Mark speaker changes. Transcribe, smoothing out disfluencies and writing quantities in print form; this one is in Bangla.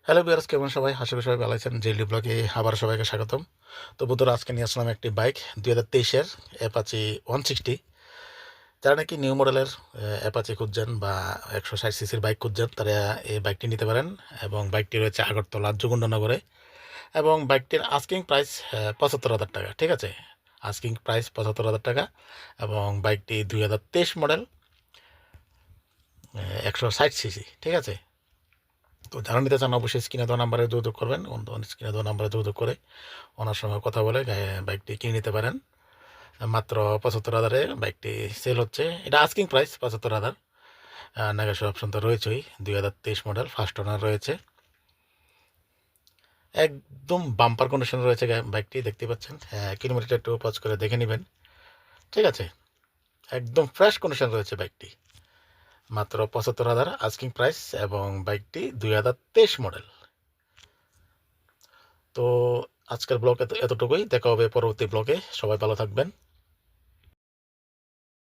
Speaker 1: হ্যালো ভিউয়ার্স, কেমন সবাই? আশা করি সবাই ভালো আছেন। জেলি ব্লগে আবার সবাইকে স্বাগতম। তো বন্ধুরা, আজকে নিয়ে আসলাম একটি বাইক 2023-এর অ্যাপাচি 160। যারা নাকি নিউ মডেলের অ্যাপাচি খুঁজছেন বা 160 সিসির বাইক খুঁজছেন, তারা এই বাইকটি নিতে পারেন। এবং বাইকটি রয়েছে আগরতলা যোগেন্দ্রনগরে। এবং বাইকটির আস্কিং প্রাইস 75,000 টাকা। ঠিক আছে, আস্কিং প্রাইস 75,000 টাকা। এবং বাইকটি 2023 মডেল, 160 সিসি। ঠিক আছে, তো যারা নিতে চান অবশ্যই স্ক্রিনে দেওয়া নাম্বারে যোগাযোগ করবেন। স্ক্রিনে দেওয়া নাম্বারে যোগাযোগ করে ওনার সঙ্গে কথা বলে বাইকটি কিনে নিতে পারেন। মাত্র 75,000-এ বাইকটি সেল হচ্ছে। এটা আস্কিং প্রাইস 75,000। নেগোশিয়েবল অপশন তো রয়েছেই। 2023 মডেল, ফার্স্ট ওনার রয়েছে। একদম বাম্পার কন্ডিশন রয়েছে বাইকটি, দেখতে পাচ্ছেন। কিলোমিটার একটু পজ করে দেখে নেবেন। ঠিক আছে, একদম ফ্রেশ কন্ডিশন রয়েছে বাইকটি। মাত্র 75,000 আস্কিং প্রাইস এবং বাইকটি 2023 মডেল। তো আজকের ব্লগ এতটুকুই। দেখা হবে পরবর্তী ব্লগে। সবাই ভালো থাকবেন।